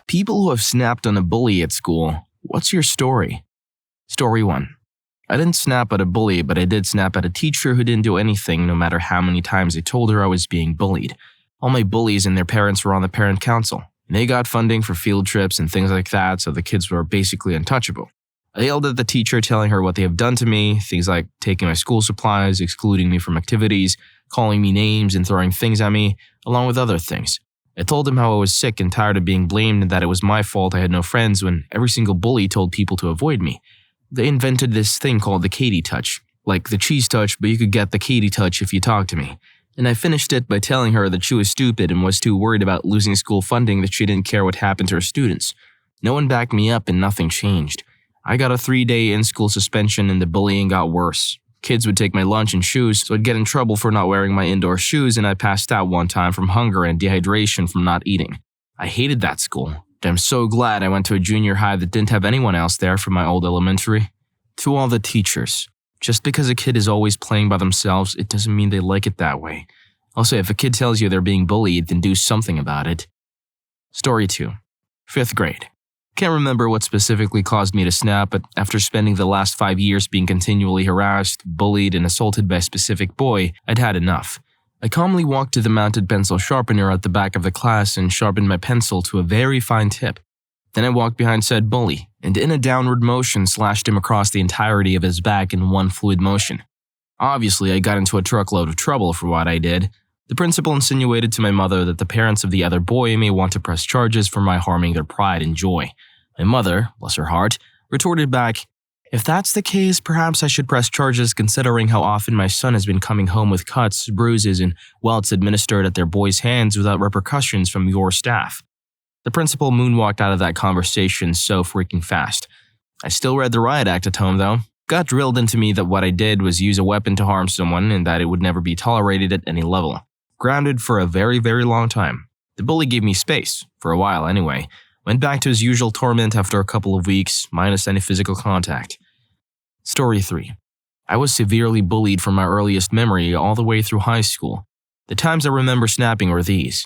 People who have snapped on a bully at school, what's your story? Story 1. I didn't snap at a bully, but I did snap at a teacher who didn't do anything no matter how many times I told her I was being bullied. All my bullies and their parents were on the parent council, and they got funding for field trips and things like that, so the kids were basically untouchable. I yelled at the teacher, telling her what they have done to me, things like taking my school supplies, excluding me from activities, calling me names, and throwing things at me, along with other things. I told him how I was sick and tired of being blamed and that it was my fault I had no friends when every single bully told people to avoid me. They invented this thing called the Katie touch, like the cheese touch, but you could get the Katie touch if you talked to me. And I finished it by telling her that she was stupid and was too worried about losing school funding that she didn't care what happened to her students. No one backed me up and nothing changed. I got a 3-day in-school suspension and the bullying got worse. Kids would take my lunch and shoes, so I'd get in trouble for not wearing my indoor shoes, and I passed out one time from hunger and dehydration from not eating. I hated that school, but I'm so glad I went to a junior high that didn't have anyone else there from my old elementary. To all the teachers, just because a kid is always playing by themselves, it doesn't mean they like it that way. Also, if a kid tells you they're being bullied, then do something about it. Story 2. 5th grade. Can't remember what specifically caused me to snap, but after spending the last 5 years being continually harassed, bullied, and assaulted by a specific boy, I'd had enough. I calmly walked to the mounted pencil sharpener at the back of the class and sharpened my pencil to a very fine tip. Then I walked behind said bully, and in a downward motion slashed him across the entirety of his back in one fluid motion. Obviously, I got into a truckload of trouble for what I did. The principal insinuated to my mother that the parents of the other boy may want to press charges for my harming their pride and joy. My mother, bless her heart, retorted back, "If that's the case, perhaps I should press charges considering how often my son has been coming home with cuts, bruises, and welts administered at their boys' hands without repercussions from your staff." The principal moonwalked out of that conversation so freaking fast. I still read the riot act at home though. Got drilled into me that what I did was use a weapon to harm someone and that it would never be tolerated at any level. Grounded for a very, very long time. The bully gave me space, for a while anyway. Went back to his usual torment after a couple of weeks, minus any physical contact. Story 3. I was severely bullied from my earliest memory all the way through high school. The times I remember snapping were these.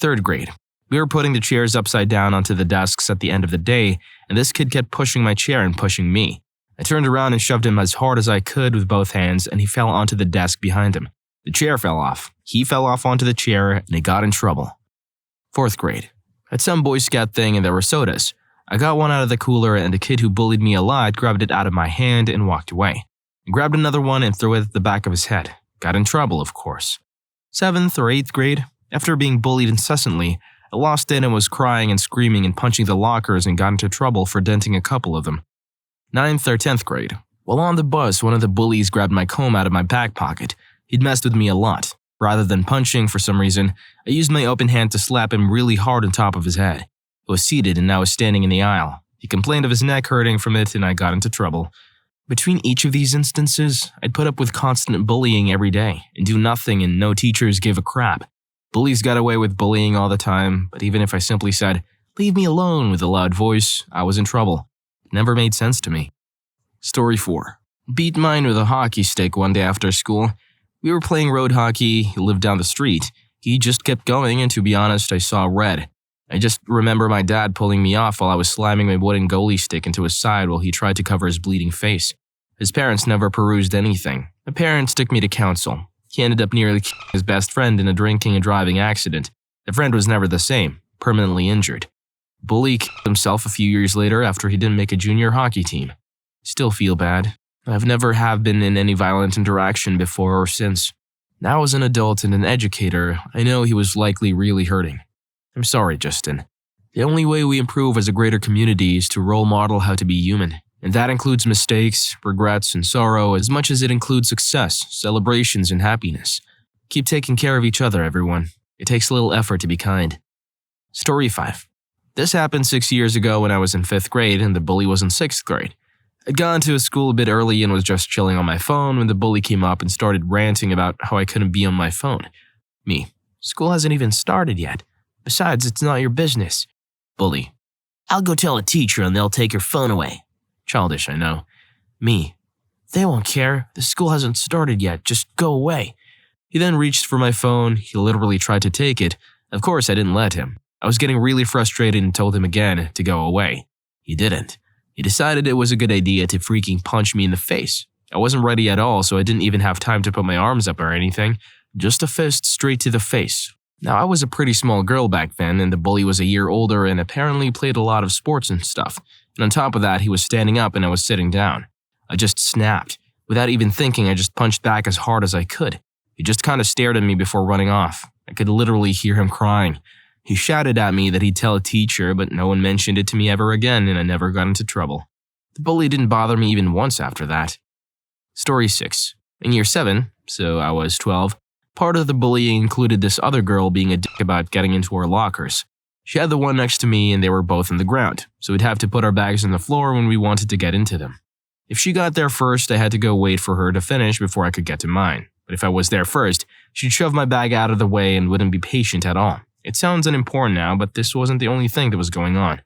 3rd grade. We were putting the chairs upside down onto the desks at the end of the day, and this kid kept pushing my chair and pushing me. I turned around and shoved him as hard as I could with both hands, and he fell onto the desk behind him. The chair fell off. He fell off onto the chair, and I got in trouble. 4th grade. At some Boy Scout thing and there were sodas. I got one out of the cooler and the kid who bullied me a lot grabbed it out of my hand and walked away. I grabbed another one and threw it at the back of his head. Got in trouble, of course. 7th or 8th grade. After being bullied incessantly, I lost it and was crying and screaming and punching the lockers and got into trouble for denting a couple of them. 9th or 10th grade. While on the bus, one of the bullies grabbed my comb out of my back pocket. He'd messed with me a lot. Rather than punching for some reason, I used my open hand to slap him really hard on top of his head. I was seated and now was standing in the aisle. He complained of his neck hurting from it and I got into trouble. Between each of these instances, I'd put up with constant bullying every day and do nothing and no teachers gave a crap. Bullies got away with bullying all the time, but even if I simply said, "Leave me alone" with a loud voice, I was in trouble. It never made sense to me. Story 4. Beat mine with a hockey stick one day after school. We were playing road hockey. He lived down the street. He just kept going, and to be honest, I saw red. I just remember my dad pulling me off while I was slamming my wooden goalie stick into his side while he tried to cover his bleeding face. His parents never perused anything. My parents took me to counsel. He ended up nearly killing his best friend in a drinking and driving accident. The friend was never the same, permanently injured. Bully killed himself a few years later after he didn't make a junior hockey team. Still feel bad. I've never have been in any violent interaction before or since. Now as an adult and an educator, I know he was likely really hurting. I'm sorry, Justin. The only way we improve as a greater community is to role model how to be human. And that includes mistakes, regrets, and sorrow as much as it includes success, celebrations, and happiness. Keep taking care of each other, everyone. It takes a little effort to be kind. Story 5. This happened 6 years ago when I was in 5th grade and the bully was in 6th grade. I'd gone to school a bit early and was just chilling on my phone when the bully came up and started ranting about how I couldn't be on my phone. Me. School hasn't even started yet. Besides, it's not your business. Bully. I'll go tell a teacher and they'll take your phone away. Childish, I know. Me. They won't care. The school hasn't started yet. Just go away. He then reached for my phone. He literally tried to take it. Of course, I didn't let him. I was getting really frustrated and told him again to go away. He didn't. He decided it was a good idea to freaking punch me in the face. I wasn't ready at all, so I didn't even have time to put my arms up or anything. Just a fist straight to the face. Now, I was a pretty small girl back then, and the bully was a year older and apparently played a lot of sports and stuff. And on top of that, he was standing up and I was sitting down. I just snapped. Without even thinking, I just punched back as hard as I could. He just kind of stared at me before running off. I could literally hear him crying. He shouted at me that he'd tell a teacher, but no one mentioned it to me ever again, and I never got into trouble. The bully didn't bother me even once after that. Story 6. In year 7, so I was 12, part of the bullying included this other girl being a dick about getting into our lockers. She had the one next to me and they were both on the ground, so we'd have to put our bags on the floor when we wanted to get into them. If she got there first, I had to go wait for her to finish before I could get to mine. But if I was there first, she'd shove my bag out of the way and wouldn't be patient at all. It sounds unimportant now, but this wasn't the only thing that was going on.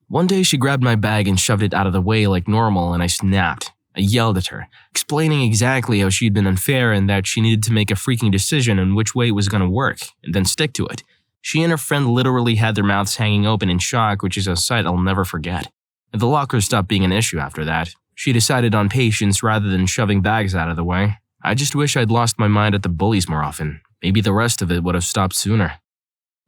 One day she grabbed my bag and shoved it out of the way like normal, and I snapped. I yelled at her, explaining exactly how she'd been unfair and that she needed to make a freaking decision on which way it was going to work, and then stick to it. She and her friend literally had their mouths hanging open in shock, which is a sight I'll never forget. And the lockers stopped being an issue after that. She decided on patience rather than shoving bags out of the way. I just wish I'd lost my mind at the bullies more often. Maybe the rest of it would have stopped sooner.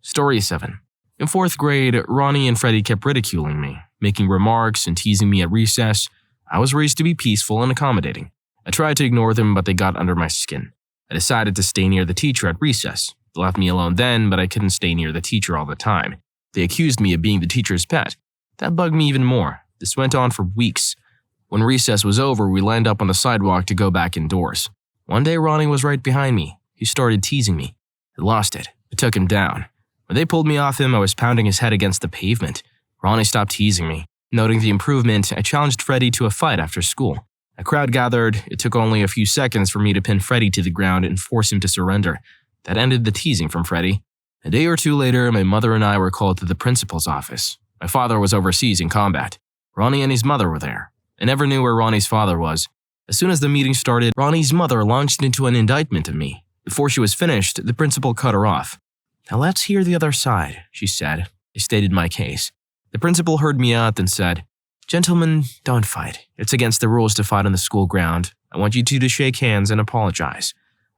Story 7. In 4th grade, Ronnie and Freddie kept ridiculing me, making remarks and teasing me at recess. I was raised to be peaceful and accommodating. I tried to ignore them, but they got under my skin. I decided to stay near the teacher at recess. They left me alone then, but I couldn't stay near the teacher all the time. They accused me of being the teacher's pet. That bugged me even more. This went on for weeks. When recess was over, we lined up on the sidewalk to go back indoors. One day, Ronnie was right behind me. He started teasing me. I lost it. I took him down. When they pulled me off him, I was pounding his head against the pavement. Ronnie stopped teasing me. Noting the improvement, I challenged Freddie to a fight after school. A crowd gathered. It took only a few seconds for me to pin Freddie to the ground and force him to surrender. That ended the teasing from Freddie. A day or two later, my mother and I were called to the principal's office. My father was overseas in combat. Ronnie and his mother were there. I never knew where Ronnie's father was. As soon as the meeting started, Ronnie's mother launched into an indictment of me. Before she was finished, the principal cut her off. "Now let's hear the other side," she said. I stated my case. The principal heard me out and said, "Gentlemen, don't fight. It's against the rules to fight on the school ground. I want you two to shake hands and apologize."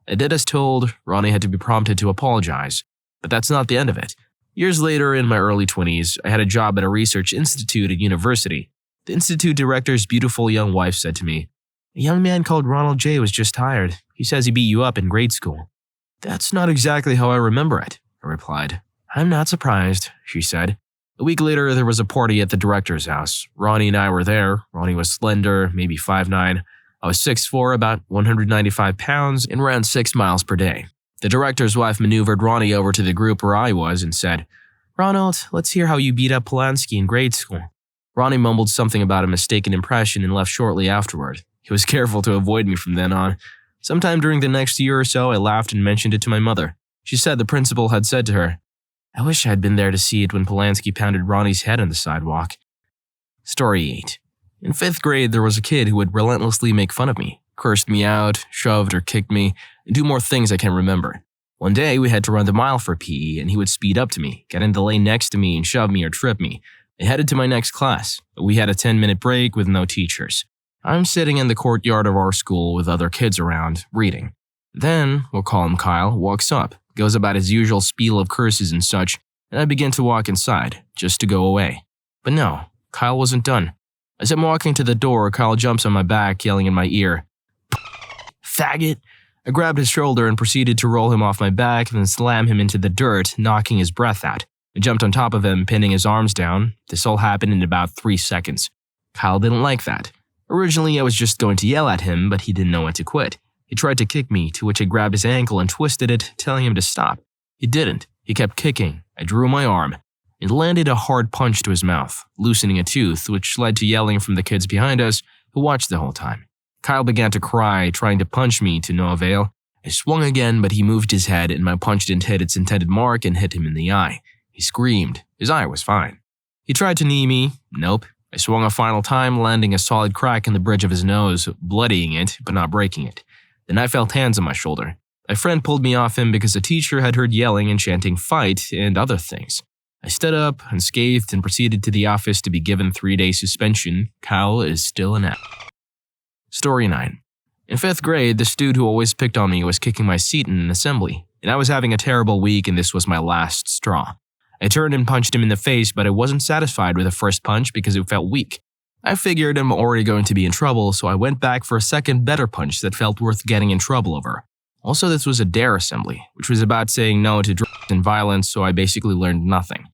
I did as told. Ronnie had to be prompted to apologize. But that's not the end of it. Years later, in my early 20s, I had a job at a research institute at university. The institute director's beautiful young wife said to me, "A young man called Ronald J. was just hired. He says he beat you up in grade school." "That's not exactly how I remember it," I replied. "I'm not surprised," she said. A week later, there was a party at the director's house. Ronnie and I were there. Ronnie was slender, maybe 5'9". I was 6'4", about 195 pounds, and ran 6 miles per day. The director's wife maneuvered Ronnie over to the group where I was and said, "Ronald, let's hear how you beat up Polanski in grade school." Ronnie mumbled something about a mistaken impression and left shortly afterward. He was careful to avoid me from then on. Sometime during the next year or so, I laughed and mentioned it to my mother. She said the principal had said to her, "I wish I had been there to see it when Polanski pounded Ronnie's head on the sidewalk." Story 8. In 5th grade, there was a kid who would relentlessly make fun of me, cursed me out, shoved or kicked me, and do more things I can't remember. One day, we had to run the mile for PE, and he would speed up to me, get in the lane next to me, and shove me or trip me. I headed to my next class. We had a 10-minute break with no teachers. I'm sitting in the courtyard of our school with other kids around, reading. Then, we'll call him Kyle, walks up, goes about his usual spiel of curses and such, and I begin to walk inside, just to go away. But no, Kyle wasn't done. As I'm walking to the door, Kyle jumps on my back, yelling in my ear, "Faggot!" I grabbed his shoulder and proceeded to roll him off my back and then slam him into the dirt, knocking his breath out. I jumped on top of him, pinning his arms down. This all happened in about 3 seconds. Kyle didn't like that. Originally, I was just going to yell at him, but he didn't know when to quit. He tried to kick me, to which I grabbed his ankle and twisted it, telling him to stop. He didn't. He kept kicking. I drew my arm. It landed a hard punch to his mouth, loosening a tooth, which led to yelling from the kids behind us, who watched the whole time. Kyle began to cry, trying to punch me to no avail. I swung again, but he moved his head, and my punch didn't hit its intended mark and hit him in the eye. He screamed. His eye was fine. He tried to knee me. Nope. I swung a final time, landing a solid crack in the bridge of his nose, bloodying it, but not breaking it. Then I felt hands on my shoulder. My friend pulled me off him because the teacher had heard yelling and chanting "fight" and other things. I stood up, unscathed, and proceeded to the office to be given 3-day suspension. Kyle is still an F. Story 9. In 5th grade, this dude who always picked on me was kicking my seat in an assembly, and I was having a terrible week and this was my last straw. I turned and punched him in the face, but I wasn't satisfied with the first punch because it felt weak. I figured I'm already going to be in trouble, so I went back for a second better punch that felt worth getting in trouble over. Also, this was a DARE assembly, which was about saying no to drugs and violence, so I basically learned nothing.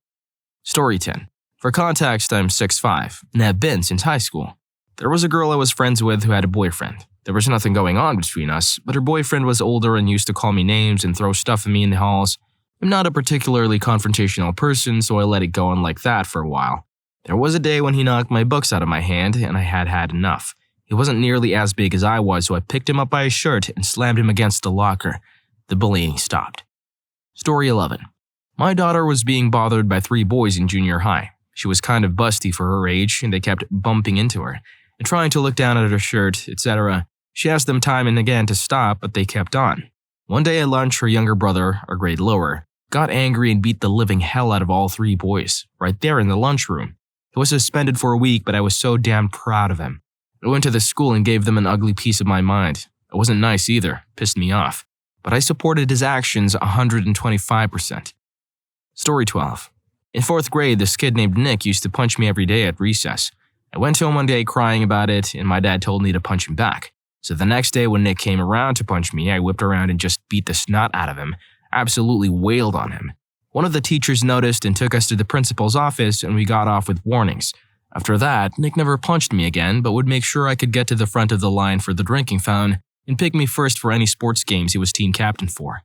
Story 10. For context, I'm 6'5", and have been since high school. There was a girl I was friends with who had a boyfriend. There was nothing going on between us, but her boyfriend was older and used to call me names and throw stuff at me in the halls. I'm not a particularly confrontational person, so I let it go on like that for a while. There was a day when he knocked my books out of my hand, and I had had enough. He wasn't nearly as big as I was, so I picked him up by his shirt and slammed him against the locker. The bullying stopped. Story 11. My daughter was being bothered by 3 boys in junior high. She was kind of busty for her age, and they kept bumping into her and trying to look down at her shirt, etc. She asked them time and again to stop, but they kept on. One day at lunch, her younger brother, a grade lower, got angry and beat the living hell out of all 3 boys, right there in the lunchroom. He was suspended for a week, but I was so damn proud of him. I went to the school and gave them an ugly piece of my mind. It wasn't nice either, pissed me off. But I supported his actions 125%. Story 12. In 4th grade, this kid named Nick used to punch me every day at recess. I went home one day crying about it, and my dad told me to punch him back. So the next day when Nick came around to punch me, I whipped around and just beat the snot out of him, absolutely wailed on him. One of the teachers noticed and took us to the principal's office, and we got off with warnings. After that, Nick never punched me again, but would make sure I could get to the front of the line for the drinking fountain and pick me first for any sports games he was team captain for.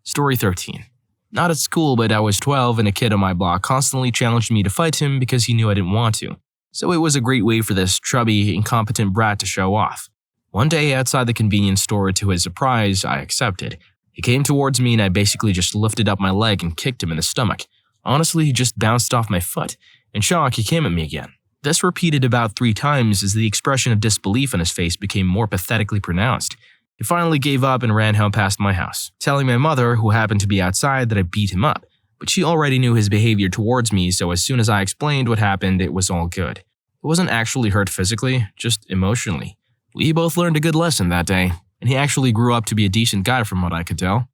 Story 13. Not at school, but I was 12 and a kid on my block constantly challenged me to fight him because he knew I didn't want to. So it was a great way for this chubby, incompetent brat to show off. One day outside the convenience store, to his surprise, I accepted. He came towards me and I basically just lifted up my leg and kicked him in the stomach. Honestly, he just bounced off my foot. In shock, he came at me again. This repeated about 3 times as the expression of disbelief on his face became more pathetically pronounced. He finally gave up and ran home past my house, telling my mother, who happened to be outside, that I beat him up. But she already knew his behavior towards me, so as soon as I explained what happened, it was all good. He wasn't actually hurt physically, just emotionally. We both learned a good lesson that day, and he actually grew up to be a decent guy from what I could tell.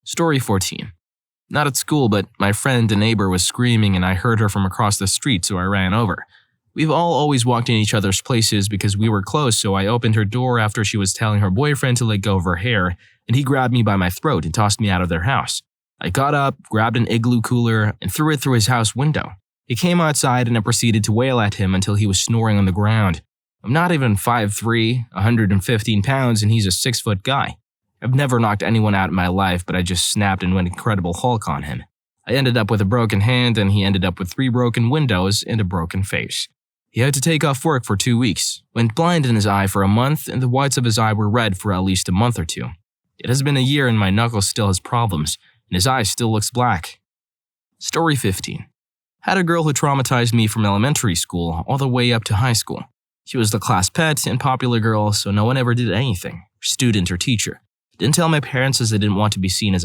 Story 14. Not at school, but my friend, a neighbor, was screaming and I heard her from across the street, so I ran over. We've all always walked in each other's places because we were close, so I opened her door after she was telling her boyfriend to let go of her hair, and he grabbed me by my throat and tossed me out of their house. I got up, grabbed an igloo cooler, and threw it through his house window. He came outside and I proceeded to wail at him until he was snoring on the ground. I'm not even 5'3", 115 pounds, and he's a 6-foot guy. I've never knocked anyone out in my life, but I just snapped and went Incredible Hulk on him. I ended up with a broken hand, and he ended up with 3 broken windows and a broken face. He had to take off work for 2 weeks, went blind in his eye for a month, and the whites of his eye were red for at least a month or 2. It has been a year and my knuckle still has problems, and his eye still looks black. Story 15. Had a girl who traumatized me from elementary school all the way up to high school. She was the class pet and popular girl, so no one ever did anything, student or teacher. Didn't tell my parents as I didn't want to be seen as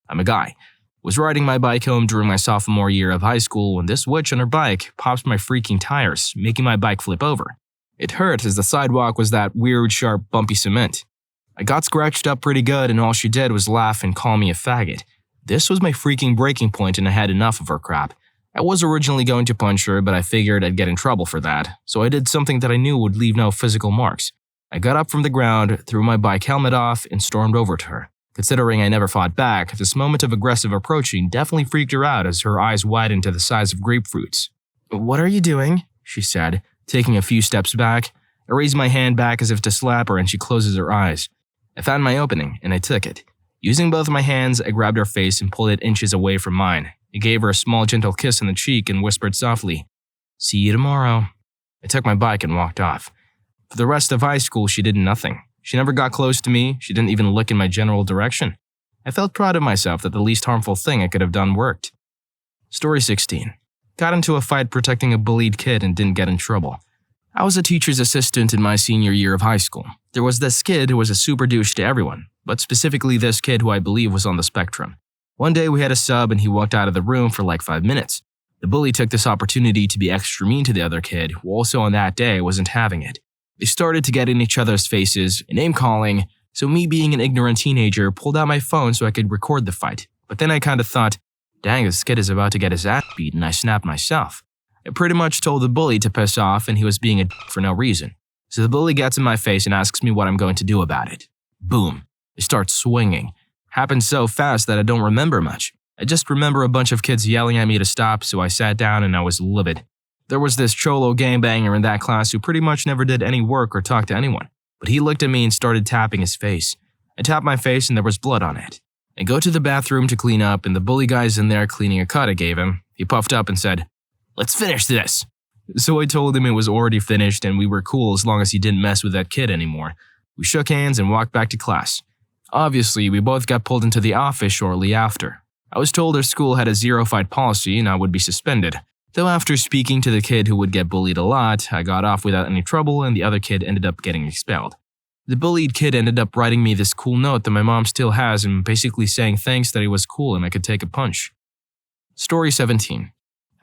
I'm a guy. Was riding my bike home during my sophomore year of high school when this witch on her bike pops my freaking tires, making my bike flip over. It hurt as the sidewalk was that weird, sharp, bumpy cement. I got scratched up pretty good and all she did was laugh and call me a faggot. This was my freaking breaking point and I had enough of her crap. I was originally going to punch her, but I figured I'd get in trouble for that, so I did something that I knew would leave no physical marks. I got up from the ground, threw my bike helmet off, and stormed over to her. Considering I never fought back, this moment of aggressive approaching definitely freaked her out as her eyes widened to the size of grapefruits. "What are you doing?" she said, taking a few steps back. I raised my hand back as if to slap her and she closes her eyes. I found my opening, and I took it. Using both my hands, I grabbed her face and pulled it inches away from mine. I gave her a small gentle kiss on the cheek and whispered softly, "See you tomorrow." I took my bike and walked off. For the rest of high school, she did nothing. She never got close to me, she didn't even look in my general direction. I felt proud of myself that the least harmful thing I could have done worked. Story 16. Got into a fight protecting a bullied kid and didn't get in trouble. I was a teacher's assistant in my senior year of high school. There was this kid who was a super douche to everyone, but specifically this kid who I believe was on the spectrum. One day we had a sub and he walked out of the room for like 5 minutes. The bully took this opportunity to be extra mean to the other kid, who also on that day wasn't having it. They started to get in each other's faces, name-calling, so me being an ignorant teenager pulled out my phone so I could record the fight. But then I kinda thought, dang, this kid is about to get his ass beat, and I snapped myself. I pretty much told the bully to piss off and he was being a d for no reason. So the bully gets in my face and asks me what I'm going to do about it. Boom. I start swinging. Happened so fast that I don't remember much. I just remember a bunch of kids yelling at me to stop, so I sat down and I was livid. There was this cholo gangbanger in that class who pretty much never did any work or talked to anyone, but he looked at me and started tapping his face. I tapped my face and there was blood on it. I go to the bathroom to clean up and the bully guy's in there cleaning a cut I gave him. He puffed up and said, "Let's finish this." So I told him it was already finished and we were cool as long as he didn't mess with that kid anymore. We shook hands and walked back to class. Obviously, we both got pulled into the office shortly after. I was told our school had a zero-fight policy and I would be suspended. Though after speaking to the kid who would get bullied a lot, I got off without any trouble and the other kid ended up getting expelled. The bullied kid ended up writing me this cool note that my mom still has and basically saying thanks that he was cool and I could take a punch. Story 17.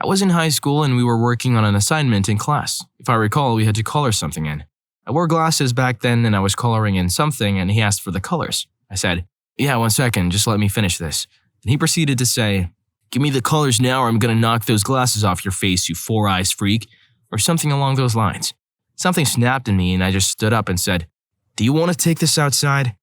I was in high school and we were working on an assignment in class. If I recall, we had to color something in. I wore glasses back then and I was coloring in something and he asked for the colors. I said, "Yeah, 1 second, just let me finish this." And he proceeded to say, "Give me the colors now or I'm gonna knock those glasses off your face, you four-eyes freak," or something along those lines. Something snapped in me and I just stood up and said, "Do you want to take this outside?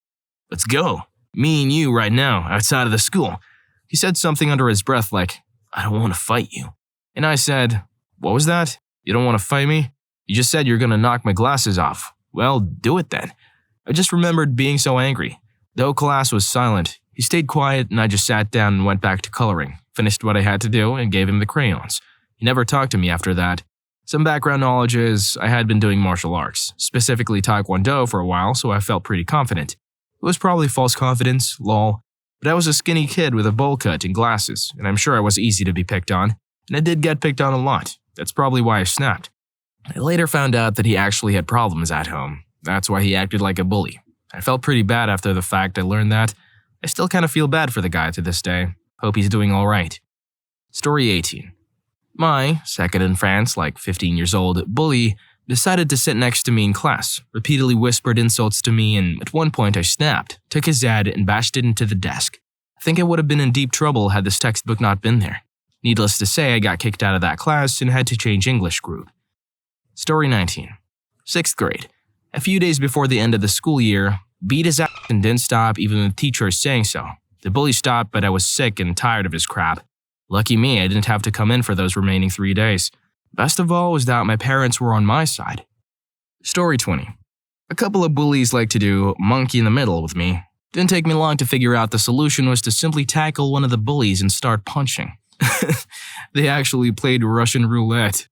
Let's go. Me and you right now, outside of the school." He said something under his breath like, "I don't want to fight you." And I said, "What was that? You don't want to fight me? You just said you're gonna knock my glasses off. Well, do it then." I just remembered being so angry. The whole class was silent. He stayed quiet and I just sat down and went back to coloring, finished what I had to do and gave him the crayons. He never talked to me after that. Some background knowledge is I had been doing martial arts, specifically Taekwondo for a while, so I felt pretty confident. It was probably false confidence, lol, but I was a skinny kid with a bowl cut and glasses, and I'm sure I was easy to be picked on, and I did get picked on a lot. That's probably why I snapped. I later found out that he actually had problems at home. That's why he acted like a bully. I felt pretty bad after the fact I learned that. I still kind of feel bad for the guy to this day. Hope he's doing alright. Story 18. My, second in France, like 15 years old, bully decided to sit next to me in class, repeatedly whispered insults to me, and at one point I snapped, took his ad, and bashed it into the desk. I think I would have been in deep trouble had this textbook not been there. Needless to say, I got kicked out of that class and had to change English group. Story 19. 6th grade. A few days before the end of the school year, beat his ass and didn't stop even with teachers saying so. The bully stopped, but I was sick and tired of his crap. Lucky me, I didn't have to come in for those remaining 3 days. Best of all was that my parents were on my side. Story 20. A couple of bullies like to do monkey in the middle with me. Didn't take me long to figure out the solution was to simply tackle one of the bullies and start punching. They actually played Russian roulette.